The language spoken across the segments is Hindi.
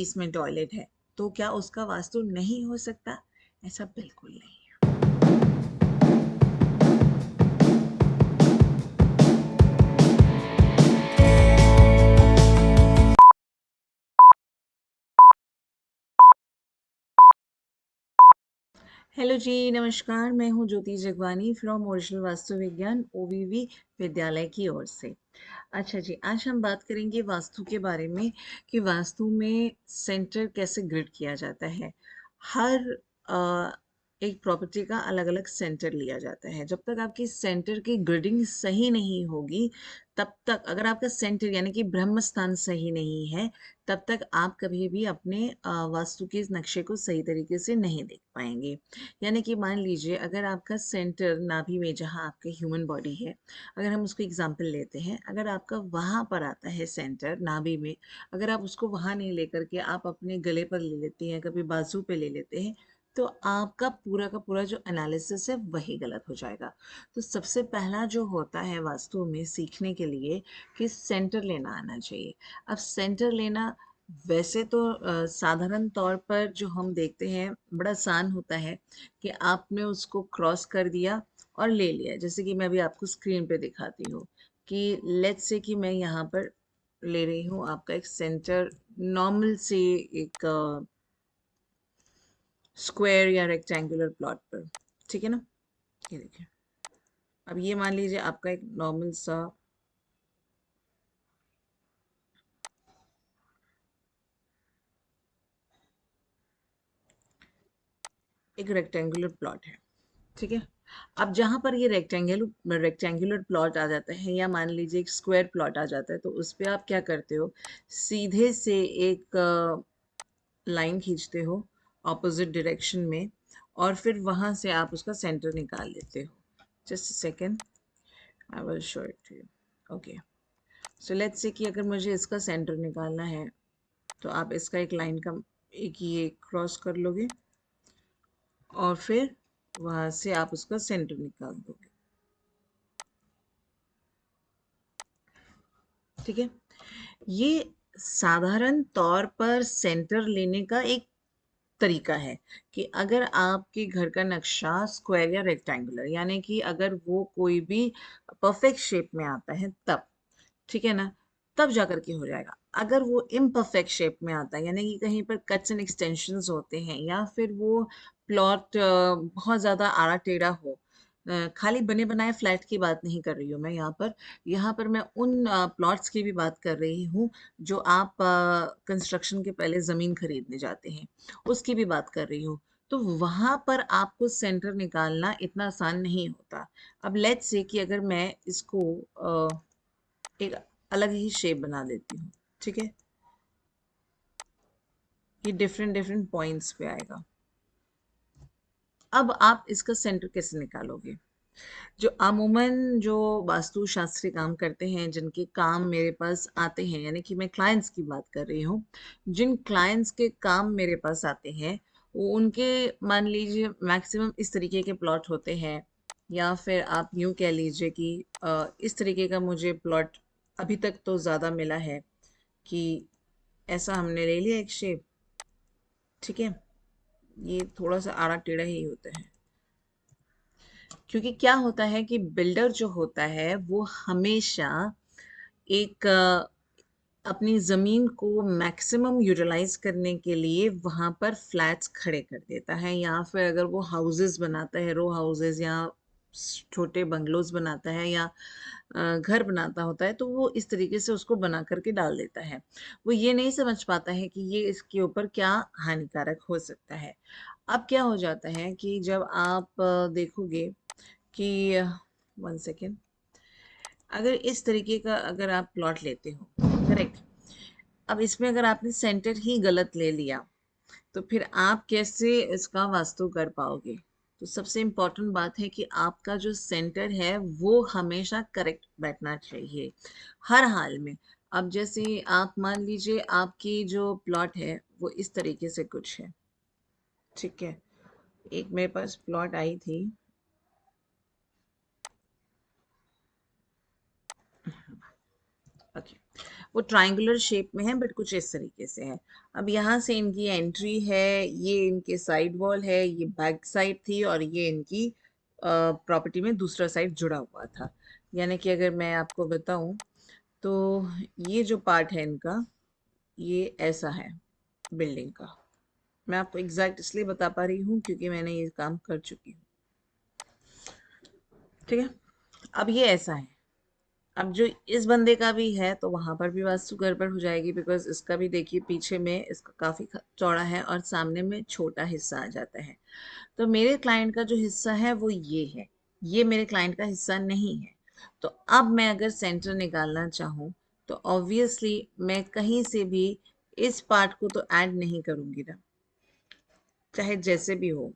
पीस में टॉयलेट है, तो क्या उसका वास्तु नहीं हो सकता? ऐसा बिल्कुल नहीं। हेलो जी, नमस्कार। मैं हूँ ज्योति जगवानी फ्रॉम ओरिजिनल वास्तु विज्ञान ओवीवी विद्यालय की ओर से। अच्छा जी, आज हम बात करेंगे वास्तु के बारे में कि वास्तु में सेंटर कैसे ग्रिड किया जाता है। हर एक प्रॉपर्टी का अलग अलग सेंटर लिया जाता है। जब तक आपकी सेंटर की ग्रिडिंग सही नहीं होगी, तब तक अगर आपका सेंटर यानी कि ब्रह्म स्थान सही नहीं है, तब तक आप कभी भी अपने वास्तु के नक्शे को सही तरीके से नहीं देख पाएंगे। यानी कि मान लीजिए अगर आपका सेंटर नाभि में, जहाँ आपका ह्यूमन बॉडी है, अगर हम उसको एग्जाम्पल लेते हैं, अगर आपका वहाँ पर आता है सेंटर नाभि में, अगर आप उसको वहाँ नहीं लेकर के आप अपने गले पर ले लेते हैं, कभी बाजू पे ले लेते हैं, तो आपका पूरा का पूरा जो एनालिसिस है वही गलत हो जाएगा। तो सबसे पहला जो होता है वास्तु में सीखने के लिए कि सेंटर लेना आना चाहिए। अब सेंटर लेना वैसे तो साधारण तौर पर जो हम देखते हैं बड़ा आसान होता है कि आपने उसको क्रॉस कर दिया और ले लिया। जैसे कि मैं अभी आपको स्क्रीन पे दिखाती हूँ कि लेट्स से कि मैं यहाँ पर ले रही हूँ आपका एक सेंटर नॉर्मल से एक स्क्वायर या रेक्टेंगुलर प्लॉट पर। ठीक है ना, ये देखिए। अब ये मान लीजिए आपका एक नॉर्मल सा एक रेक्टेंगुलर प्लॉट है। ठीक है। अब जहां पर ये रेक्टेंगुलर प्लॉट आ जाता है, या मान लीजिए एक स्क्वायर प्लॉट आ जाता है, तो उस पे आप क्या करते हो, सीधे से एक लाइन खींचते हो ऑपोजिट डायरेक्शन में, और फिर वहां से आप उसका सेंटर निकाल लेते हो। Just second, I will show it to you. Okay, so let's say कि अगर मुझे इसका सेंटर निकालना है, तो आप इसका एक लाइन का एक ये क्रॉस कर लोगे, और फिर वहां से आप उसका सेंटर निकाल दोगे। ठीक है। ये साधारण तौर पर सेंटर लेने का एक तरीका है कि अगर आपके घर का नक्शा स्क्वायर या रेक्टेंगुलर, यानी कि अगर वो कोई भी परफेक्ट शेप में आता है तब, ठीक है ना, तब जाकर के हो जाएगा। अगर वो इम्परफेक्ट शेप में आता है, यानी कि कहीं पर कट्स एंड एक्सटेंशंस होते हैं, या फिर वो प्लॉट बहुत ज़्यादा आड़ा टेढ़ा हो, खाली बने बनाए फ्लैट की बात नहीं कर रही हूँ मैं यहाँ पर मैं उन प्लॉट्स की भी बात कर रही हूँ जो आप कंस्ट्रक्शन के पहले ज़मीन खरीदने जाते हैं, उसकी भी बात कर रही हूँ। तो वहां पर आपको सेंटर निकालना इतना आसान नहीं होता। अब लेट्स से कि अगर मैं इसको एक अलग ही शेप बना देती हूँ, ठीक है, ये डिफरेंट डिफरेंट पॉइंट्स पे आएगा। अब आप इसका सेंटर कैसे निकालोगे? जो अमूमन जो वास्तुशास्त्री काम करते हैं, जिनके काम मेरे पास आते हैं, यानी कि मैं क्लाइंट्स की बात कर रही हूँ, जिन क्लाइंट्स के काम मेरे पास आते हैं, वो उनके मान लीजिए मैक्सिमम इस तरीके के प्लॉट होते हैं, या फिर आप यूँ कह लीजिए कि इस तरीके का मुझे प्लॉट अभी तक तो ज़्यादा मिला है कि ऐसा हमने ले लिया एक शेप। ठीक है, ये थोड़ा सा आड़ा टेढ़ा ही होता है, क्योंकि क्या होता है कि बिल्डर जो होता है वो हमेशा एक अपनी ज़मीन को मैक्सिमम यूटिलाइज करने के लिए वहाँ पर फ्लैट्स खड़े कर देता है, या फिर अगर वो हाउसेस बनाता है, रो हाउसेस या छोटे बंगलोज बनाता है, या घर बनाता होता है, तो वो इस तरीके से उसको बना करके डाल देता है। वो ये नहीं समझ पाता है कि ये इसके ऊपर क्या हानिकारक हो सकता है। अब क्या हो जाता है कि जब आप देखोगे कि 1 सेकेंड, अगर इस तरीके का अगर आप प्लॉट लेते हो, करेक्ट, अब इसमें अगर आपने सेंटर ही गलत ले लिया, तो फिर आप कैसे इसका वास्तु कर पाओगे? तो सबसे इम्पोर्टेंट बात है कि आपका जो सेंटर है वो हमेशा करेक्ट बैठना चाहिए, हर हाल में। अब जैसे आप मान लीजिए आपकी जो प्लॉट है वो इस तरीके से कुछ है, ठीक है, एक मेरे पास प्लॉट आई थी, ओके, वो ट्रायंगुलर शेप में है बट कुछ इस तरीके से है। अब यहाँ से इनकी एंट्री है, ये इनके साइड वॉल है, ये बैक साइड थी और ये इनकी प्रॉपर्टी में दूसरा साइड जुड़ा हुआ था। यानी कि अगर मैं आपको बताऊं तो ये जो पार्ट है इनका, ये ऐसा है बिल्डिंग का। मैं आपको एग्जैक्ट इसलिए बता पा रही हूँ क्योंकि मैंने ये काम कर चुकी हूँ। ठीक है, अब ये ऐसा है। अब जो इस बंदे का भी है तो वहां पर भी वास्तु गड़बड़ हो जाएगी, बिकॉज इसका भी देखिए पीछे में इसका काफी चौड़ा है और सामने में छोटा हिस्सा आ जाता है। तो मेरे क्लाइंट का जो हिस्सा है वो ये है, ये मेरे क्लाइंट का हिस्सा नहीं है। तो अब मैं अगर सेंटर निकालना चाहूँ तो ऑब्वियसली मैं कहीं से भी इस पार्ट को तो ऐड नहीं करूंगी ना, चाहे जैसे भी हो।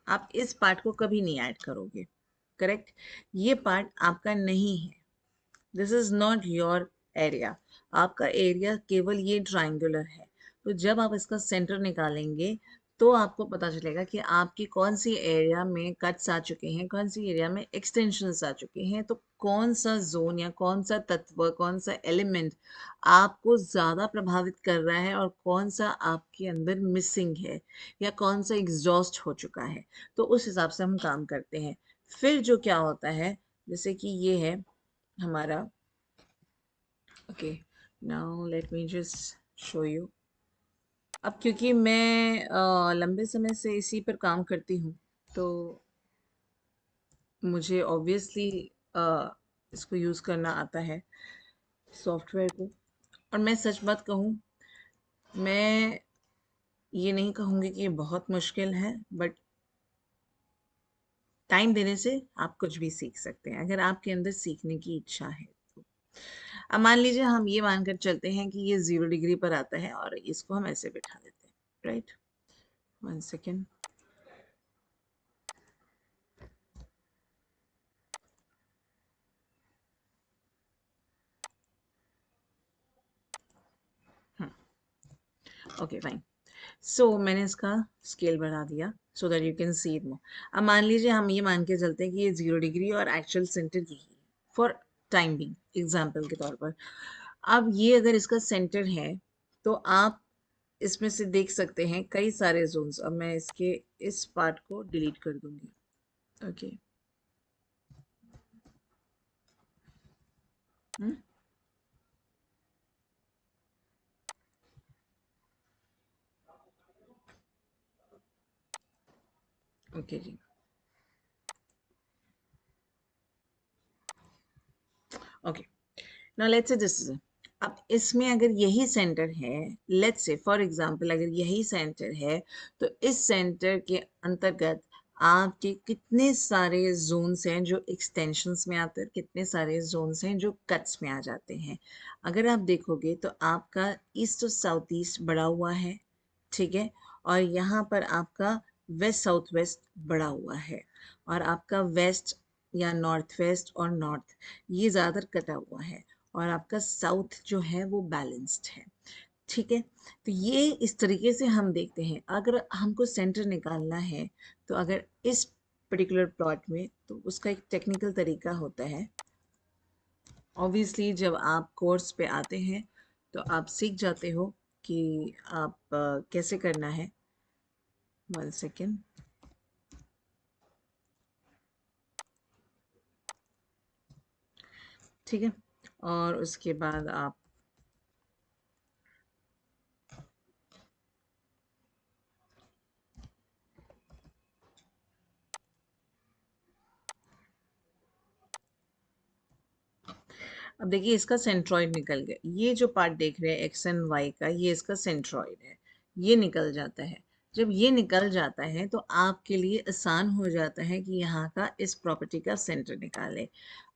आप इस पार्ट को कभी नहीं ऐड करोगे, करेक्ट? ये पार्ट आपका नहीं है, this is not your area. आपका एरिया केवल ये ट्राइंगुलर है। तो जब आप इसका सेंटर निकालेंगे तो आपको पता चलेगा कि आपकी कौन सी एरिया में कट्स आ चुके हैं, कौन सी एरिया में एक्सटेंशंस आ चुके हैं, तो कौन सा जोन या कौन सा तत्व, कौन सा एलिमेंट आपको ज़्यादा प्रभावित कर रहा है और कौन सा आपके अंदर मिसिंग है या कौन सा एग्जॉस्ट हो चुका है। तो उस हिसाब से हम काम करते हैं। फिर जो क्या होता है, जैसे कि ये है हमारा, okay, now let me just show you. अब क्योंकि मैं लंबे समय से इसी पर काम करती हूँ तो मुझे ऑब्वियसली इसको यूज़ करना आता है, सॉफ्टवेयर को। और मैं सच बात कहूँ, मैं ये नहीं कहूँगी कि ये बहुत मुश्किल है, बट टाइम देने से आप कुछ भी सीख सकते हैं अगर आपके अंदर सीखने की इच्छा है तो। अब मान लीजिए हम ये मानकर चलते हैं कि ये 0 डिग्री पर आता है और इसको हम ऐसे बिठा देते हैं, right? 1 second. Okay fine. So मैंने इसका स्केल बढ़ा दिया so that you can see it more. अब मान लीजिए हम ये मान के चलते हैं कि ये 0 डिग्री और एक्चुअल सेंटर यही है, फॉर टाइम बिंग एग्जाम्पल के तौर पर। अब ये अगर इसका सेंटर है तो आप इसमें से देख सकते हैं कई सारे जोन्स। अब मैं इसके इस पार्ट को डिलीट कर दूंगी, ओके। ओके जी, okay. Now let's say this is, अब इसमें अगर यही सेंटर है, लेट्स से फॉर एग्जांपल अगर यही सेंटर है, तो इस सेंटर के अंतर्गत आपके कितने सारे जोन्स हैं जो एक्सटेंशंस में आते हैं, कितने सारे जोन्स हैं जो कट्स में आ जाते हैं। अगर आप देखोगे तो आपका ईस्ट और साउथ ईस्ट बढ़ा हुआ है, ठीक है, और यहाँ पर आपका वेस्ट साउथ वेस्ट बढ़ा हुआ है, और आपका वेस्ट या नॉर्थ वेस्ट और नॉर्थ ये ज़्यादातर कटा हुआ है, और आपका साउथ जो है वो बैलेंस्ड है, ठीक है। तो ये इस तरीके से हम देखते हैं। अगर हमको सेंटर निकालना है तो अगर इस पर्टिकुलर प्लॉट में, तो उसका एक टेक्निकल तरीका होता है। ऑब्वियसली जब आप कोर्स पे आते हैं तो आप सीख जाते हो कि आप कैसे करना है। 1 सेकेंड। ठीक है, और उसके बाद आप अब देखिए इसका सेंट्रॉइड निकल गया। ये जो पार्ट देख रहे हैं एक्स एंड वाई का, ये इसका सेंट्रॉइड है, ये निकल जाता है। जब ये निकल जाता है तो आपके लिए आसान हो जाता है कि यहाँ का इस प्रॉपर्टी का सेंटर निकाले।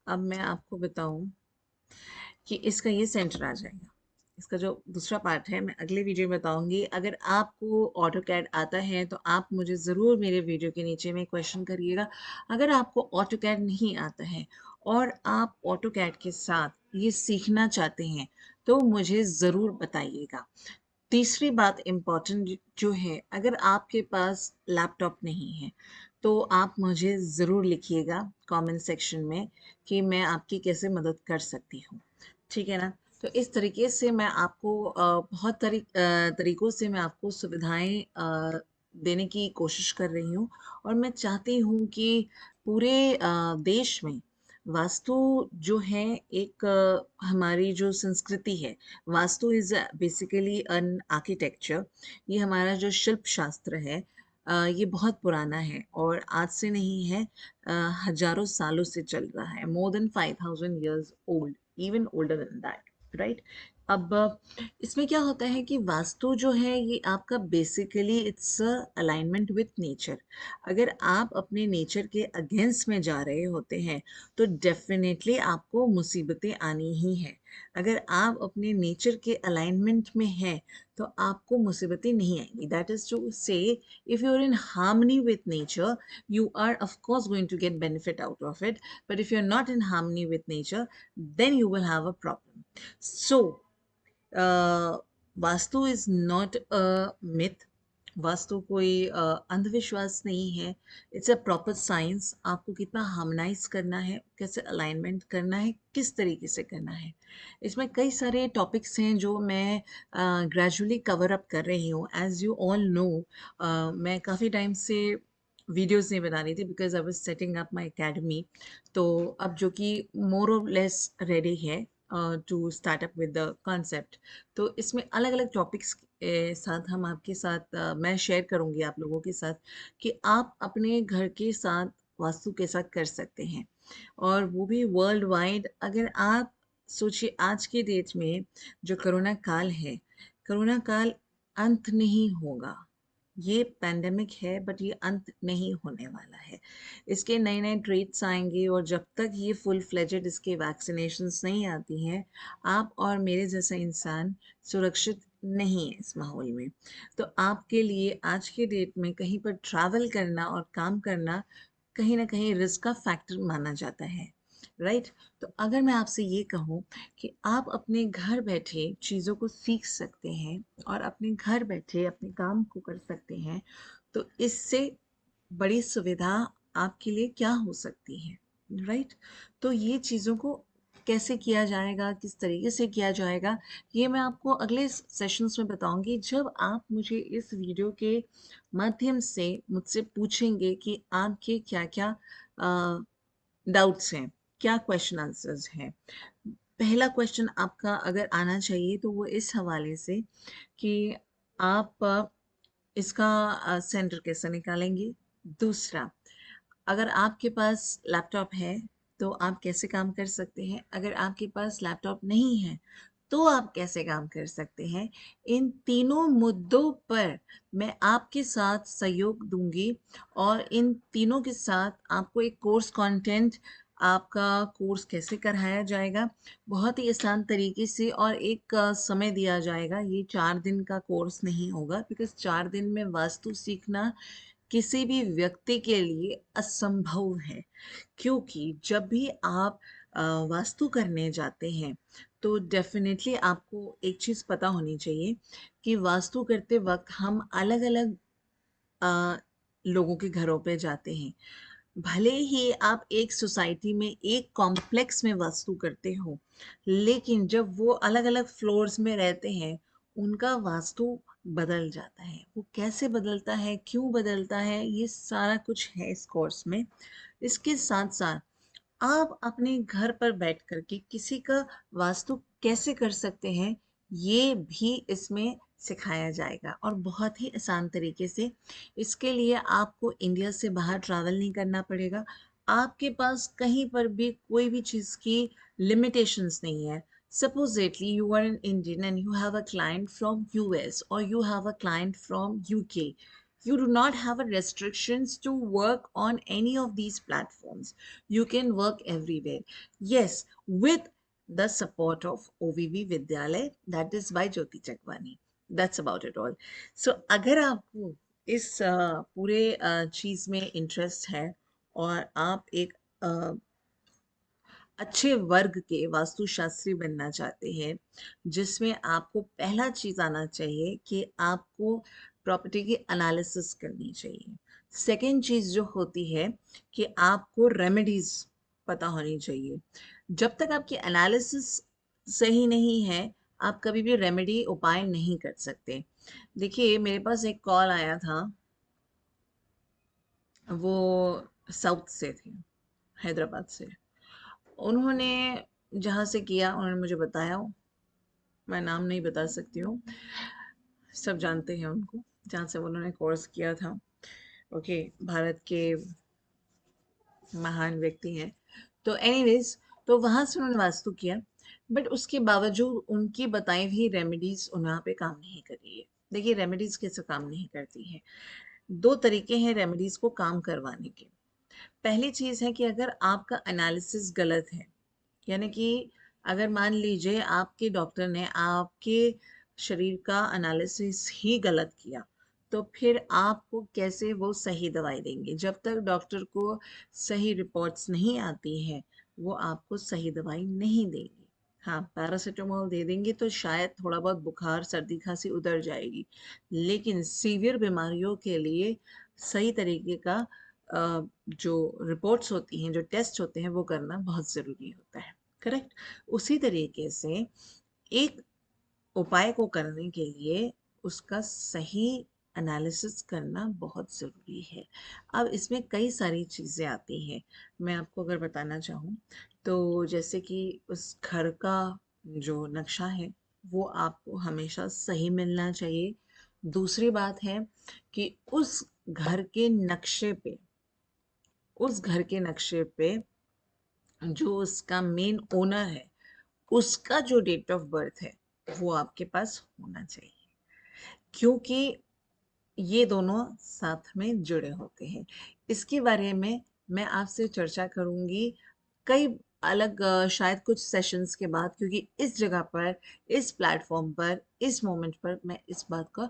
अब मैं आपको बताऊं कि इसका ये सेंटर आ जाएगा। इसका जो दूसरा पार्ट है मैं अगले वीडियो में बताऊंगी। अगर आपको ऑटो कैड आता है तो आप मुझे ज़रूर मेरे वीडियो के नीचे में क्वेश्चन करिएगा। अगर आपको ऑटो कैड नहीं आता है और आप ऑटो कैड के साथ ये सीखना चाहते हैं तो मुझे ज़रूर बताइएगा। तीसरी बात इम्पॉर्टेंट जो है, अगर आपके पास लैपटॉप नहीं है तो आप मुझे ज़रूर लिखिएगा कमेंट सेक्शन में कि मैं आपकी कैसे मदद कर सकती हूँ। ठीक है ना? तो इस तरीके से मैं आपको बहुत तरीकों से मैं आपको सुविधाएँ देने की कोशिश कर रही हूँ और मैं चाहती हूँ कि पूरे देश में वास्तु जो है एक हमारी जो संस्कृति है, vastu is basically an architecture. ये हमारा जो शिल्प शास्त्र है ये बहुत पुराना है और आज से नहीं है, हजारों सालों से चल रहा है, more than 5000 years old, even older than that, right? अब इसमें क्या होता है कि वास्तु जो है ये आपका basically it's alignment with nature. अगर आप अपने नेचर के अगेंस्ट में जा रहे होते हैं तो डेफिनेटली आपको मुसीबतें आनी ही है। अगर आप अपने नेचर के अलाइनमेंट में हैं तो आपको मुसीबतें नहीं आएंगी। दैट इज टू से, if you're in harmony with nature, you are of course going to get benefit out of it. But if you're not in harmony with nature, then you will have a problem. So vastu is not a myth. Vastu कोई अंधविश्वास नहीं है। It's a proper science. आपको कितना हार्मोनाइज करना है, कैसे अलाइनमेंट करना है, किस तरीके से करना है, इसमें कई सारे टॉपिक्स हैं जो मैं ग्रेजुअली कवर अप कर रही हूँ। एज यू ऑल नो, मैं काफ़ी टाइम से वीडियोस नहीं बना रही थी because I was setting up my academy. तो अब जो कि मोर और लेस रेडी है to start up with the concept. तो इसमें अलग अलग टॉपिक्स साथ हम आपके साथ मैं शेयर करूंगी आप लोगों के साथ कि आप अपने घर के साथ वास्तु कैसा कर सकते हैं, और वो भी वर्ल्ड वाइड। अगर आप सोचिए आज के डेट में जो कोरोना काल है, कोरोना काल अंत नहीं होगा। ये पैंडेमिक है बट ये अंत नहीं होने वाला है। इसके नए नए ट्रेड्स आएंगे और जब तक ये फुल फ्लेजेड इसके वैक्सीनेशंस नहीं आती हैं, आप और मेरे जैसा इंसान सुरक्षित नहीं है इस माहौल में। तो आपके लिए आज के डेट में कहीं पर ट्रैवल करना और काम करना कहीं ना कहीं रिस्क का फैक्टर माना जाता है, राइट? तो अगर मैं आपसे ये कहूँ कि आप अपने घर बैठे चीज़ों को सीख सकते हैं और अपने घर बैठे अपने काम को कर सकते हैं, तो इससे बड़ी सुविधा आपके लिए क्या हो सकती है, राइट? तो ये चीज़ों को कैसे किया जाएगा, किस तरीके से किया जाएगा, ये मैं आपको अगले सेशंस में बताऊंगी, जब आप मुझे इस वीडियो के माध्यम से मुझसे पूछेंगे कि आपके क्या क्या डाउट्स हैं, क्या क्वेश्चन आंसर्स हैं। पहला क्वेश्चन आपका अगर आना चाहिए तो वो इस हवाले से कि आप इसका सेंटर कैसे निकालेंगे। दूसरा, अगर आपके पास लैपटॉप है तो आप कैसे काम कर सकते हैं, अगर आपके पास लैपटॉप नहीं है तो आप कैसे काम कर सकते हैं। इन तीनों मुद्दों पर मैं आपके साथ सहयोग दूंगी और इन तीनों के साथ आपको एक कोर्स कंटेंट, आपका कोर्स कैसे कराया जाएगा बहुत ही आसान तरीके से, और एक समय दिया जाएगा। ये 4 दिन का कोर्स नहीं होगा बिकॉज 4 दिन में वास्तु सीखना किसी भी व्यक्ति के लिए असंभव है। क्योंकि जब भी आप वास्तु करने जाते हैं तो डेफिनेटली आपको एक चीज़ पता होनी चाहिए कि वास्तु करते वक्त हम अलग अलग लोगों के घरों पे जाते हैं। भले ही आप एक सोसाइटी में एक कॉम्प्लेक्स में वास्तु करते हो, लेकिन जब वो अलग अलग फ्लोर्स में रहते हैं उनका वास्तु बदल जाता है। वो कैसे बदलता है, क्यों बदलता है, ये सारा कुछ है इस कोर्स में। इसके साथ साथ आप अपने घर पर बैठ कर के किसी का वास्तु कैसे कर सकते हैं ये भी इसमें सिखाया जाएगा, और बहुत ही आसान तरीके से। इसके लिए आपको इंडिया से बाहर ट्रैवल नहीं करना पड़ेगा। आपके पास कहीं पर भी कोई भी चीज़ की लिमिटेशंस नहीं है। Supposedly you are an Indian and you have a client from US or you have a client from UK. You do not have a restrictions to work on any of these platforms. You can work everywhere. Yes, with the support of OVV Vidyalay, that is by Jyoti Chakwani. That's about it all. So अगर आपको इस पूरे चीज़ में इंटरेस्ट है और आप एक अच्छे वर्ग के वास्तुशास्त्री बनना चाहते हैं, जिसमें आपको पहला चीज़ आना चाहिए कि आपको प्रॉपर्टी की एनालिसिस करनी चाहिए। सेकेंड चीज़ जो होती है कि आपको रेमेडीज़ पता होनी चाहिए। जब तक आपकी एनालिसिस सही नहीं है, आप कभी भी रेमेडी उपाय नहीं कर सकते। देखिए, मेरे पास एक कॉल आया था, वो साउथ से थे, हैदराबाद से। उन्होंने जहाँ से किया उन्होंने मुझे बताया, मैं नाम नहीं बता सकती हूँ, सब जानते हैं उनको, जहाँ से उन्होंने कोर्स किया था। ओके, भारत के महान व्यक्ति हैं। तो एनीवेज, तो वहाँ से उन्होंने वास्तु किया, बट उसके बावजूद उनकी बताई हुई रेमेडीज वहाँ पे काम नहीं कर रही है। देखिए, रेमेडीज कैसे काम नहीं करती है, दो तरीके हैं रेमेडीज को काम करवाने के। पहली चीज़ है कि अगर आपका एनालिसिस गलत है, यानी कि अगर मान लीजिए आपके डॉक्टर ने आपके शरीर का एनालिसिस ही गलत किया, तो फिर आपको कैसे वो सही दवाई देंगे? जब तक डॉक्टर को सही रिपोर्ट्स नहीं आती हैं, वो आपको सही दवाई नहीं देंगे। हाँ, पैरासिटामोल दे देंगे तो शायद थोड़ा बहुत बुखार, सर्दी, खांसी उतर जाएगी, लेकिन सीवियर बीमारियों के लिए सही तरीके का जो रिपोर्ट्स होती हैं, जो टेस्ट होते हैं, वो करना बहुत ज़रूरी होता है। करेक्ट? उसी तरीके से एक उपाय को करने के लिए उसका सही एनालिसिस करना बहुत ज़रूरी है। अब इसमें कई सारी चीज़ें आती हैं। मैं आपको अगर बताना चाहूँ, तो जैसे कि उस घर का जो नक्शा है, वो आपको हमेशा सही मिलना चाहिए। दूसरी बात है कि उस घर के नक्शे पे जो उसका मेन ओनर है, उसका जो डेट ऑफ बर्थ है, वो आपके पास होना चाहिए, क्योंकि ये दोनों साथ में जुड़े होते हैं। इसके बारे में मैं आपसे चर्चा करूँगी कई अलग शायद कुछ सेशंस के बाद, क्योंकि इस जगह पर, इस प्लेटफ़ॉर्म पर, इस मोमेंट पर मैं इस बात का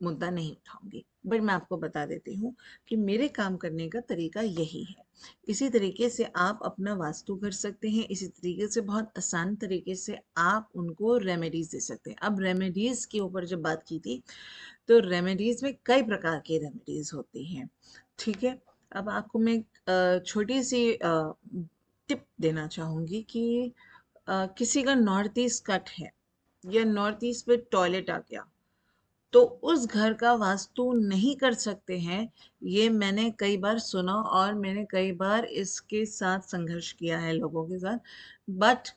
मुद्दा नहीं उठाऊँगी। बट मैं आपको बता देती हूँ कि मेरे काम करने का तरीका यही है। इसी तरीके से आप अपना वास्तु कर सकते हैं, इसी तरीके से बहुत आसान तरीके से आप उनको रेमेडीज़ दे सकते हैं। अब रेमेडीज़ के ऊपर जब बात की थी, तो रेमेडीज़ में कई प्रकार की रेमेडीज़ होती हैं, ठीक है? अब आपको मैं छोटी सी टिप देना चाहूँगी कि किसी का नॉर्थ ईस्ट कट है या नॉर्थ ईस्ट में टॉयलेट आ गया, तो उस घर का वास्तु नहीं कर सकते हैं। ये मैंने कई बार सुना और मैंने कई बार इसके साथ संघर्ष किया है लोगों के साथ। बट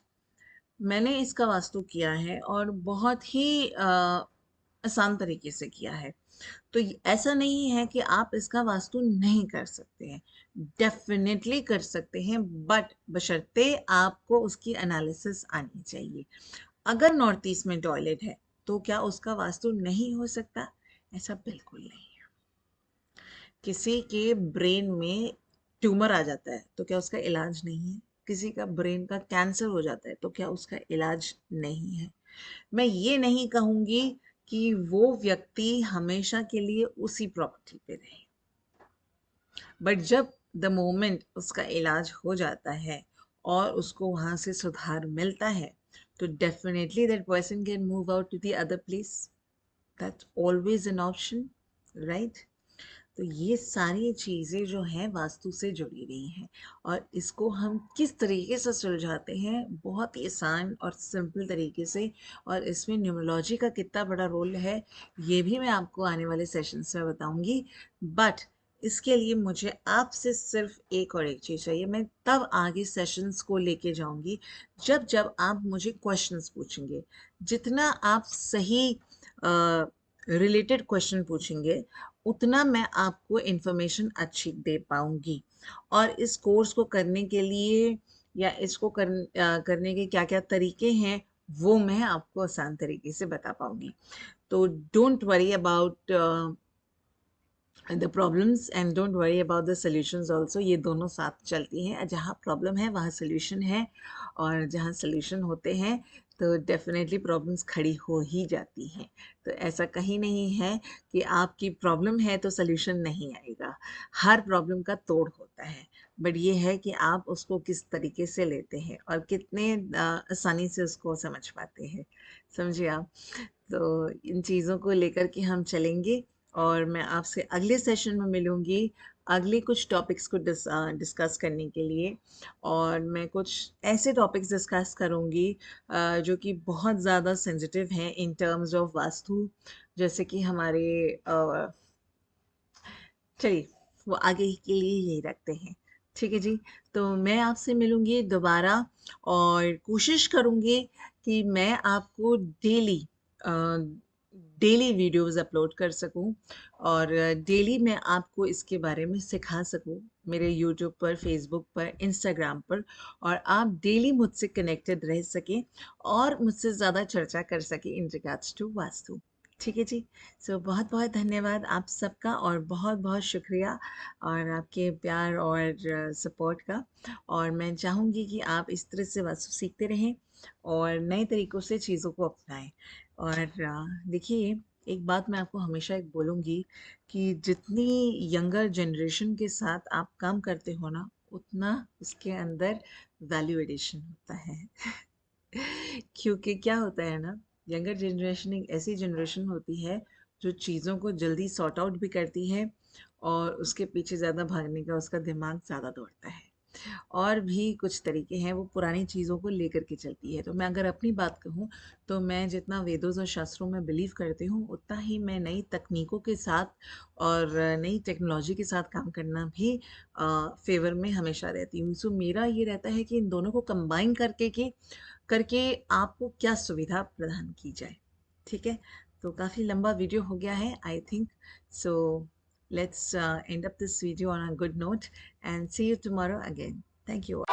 मैंने इसका वास्तु किया है और बहुत ही आसान तरीके से किया है। तो ऐसा नहीं है कि आप इसका वास्तु नहीं कर सकते हैं, डेफिनेटली कर सकते हैं, बट बशर्ते आपको उसकी एनालिसिस आनी चाहिए। अगर नॉर्थ ईस्ट में टॉयलेट है, तो क्या उसका वास्तु नहीं हो सकता? ऐसा बिल्कुल नहीं है। किसी के ब्रेन में ट्यूमर आ जाता है, तो क्या उसका इलाज नहीं है? किसी का ब्रेन का कैंसर हो जाता है, तो क्या उसका इलाज नहीं है? मैं ये नहीं कहूँगी कि वो व्यक्ति हमेशा के लिए उसी प्रॉपर्टी पे रहे, बट जब द मोमेंट उसका इलाज हो जाता है और उसको वहाँ से सुधार मिलता है, तो definitely that person can move out to the other place. That's always an option, right? तो ये सारी चीज़ें जो हैं वास्तु से जुड़ी हुई हैं, और इसको हम किस तरीके से सुलझाते हैं, बहुत ही आसान और सिंपल तरीके से। और इसमें न्यूमरोलॉजी का कितना बड़ा रोल है, ये भी मैं आपको आने वाले सेशंस में बताऊंगी। बट इसके लिए मुझे आपसे सिर्फ एक और एक चीज़ चाहिए। मैं तब आगे सेशंस को लेके जाऊंगी जब जब आप मुझे क्वेश्चंस पूछेंगे। जितना आप सही रिलेटेड क्वेश्चन पूछेंगे, उतना मैं आपको इन्फॉर्मेशन अच्छी दे पाऊँगी। और इस कोर्स को करने के लिए या इसको करने के क्या-क्या तरीके हैं, वो मैं आपको आसान तरीके से बता पाऊँगी। तो don't worry about the problems and don't worry about the solutions also. ये दोनों साथ चलती हैं। जहाँ प्रॉब्लम है वहाँ सॉल्यूशन है, और जहाँ सॉल्यूशन होते हैं तो डेफिनेटली प्रॉब्लम्स खड़ी हो ही जाती हैं। तो ऐसा कहीं नहीं है कि आपकी प्रॉब्लम है तो सॉल्यूशन नहीं आएगा। हर प्रॉब्लम का तोड़ होता है, बट ये है कि आप उसको किस तरीके से लेते हैं और कितने आसानी से उसको समझ पाते हैं। समझिए आप? तो इन चीज़ों को लेकर के हम चलेंगे और मैं आपसे अगले सेशन में मिलूँगी, अगले कुछ टॉपिक्स को डिस्कस करने के लिए। और मैं कुछ ऐसे टॉपिक्स डिस्कस करूँगी जो कि बहुत ज़्यादा सेंसिटिव हैं इन टर्म्स ऑफ वास्तु, जैसे कि हमारे चलिए, वो आगे के लिए यही रखते हैं। ठीक है जी, तो मैं आपसे मिलूँगी दोबारा और कोशिश करूँगी कि मैं आपको अ, डेली वीडियोज़ अपलोड कर सकूँ और डेली मैं आपको इसके बारे में सिखा सकूँ, मेरे यूट्यूब पर, फ़ेसबुक पर, इंस्टाग्राम पर, और आप डेली मुझसे कनेक्टेड रह सकें और मुझसे ज़्यादा चर्चा कर सकें इन रिगार्ड्स टू वास्तु। ठीक है जी। सो बहुत-बहुत धन्यवाद आप सबका और बहुत-बहुत शुक्रिया और आपके प्यार और सपोर्ट का। और मैं चाहूँगी कि आप इस तरह से वास्तु सीखते रहें और नए तरीकों से चीज़ों को अपनाएँ। और देखिए, एक बात मैं आपको हमेशा एक बोलूँगी कि जितनी यंगर जनरेशन के साथ आप काम करते हो ना, उतना उसके अंदर वैल्यू एडिशन होता है। क्योंकि क्या होता है ना, यंगर जनरेशन एक ऐसी जनरेशन होती है जो चीज़ों को जल्दी सॉर्ट आउट भी करती है और उसके पीछे ज़्यादा भागने का उसका दिमाग ज़्यादा दौड़ता है। और भी कुछ तरीके हैं, वो पुरानी चीज़ों को लेकर के चलती है। तो मैं अगर अपनी बात कहूँ, तो मैं जितना वेदों और शास्त्रों में बिलीव करती हूँ, उतना ही मैं नई तकनीकों के साथ और नई टेक्नोलॉजी के साथ काम करना भी फ़ेवर में हमेशा रहती हूँ। सो मेरा ये रहता है कि इन दोनों को कंबाइन करके आपको क्या सुविधा प्रदान की जाए। ठीक है? तो काफ़ी लंबा वीडियो हो गया है I think. So let's end up this video on a good note and see you tomorrow again. Thank you.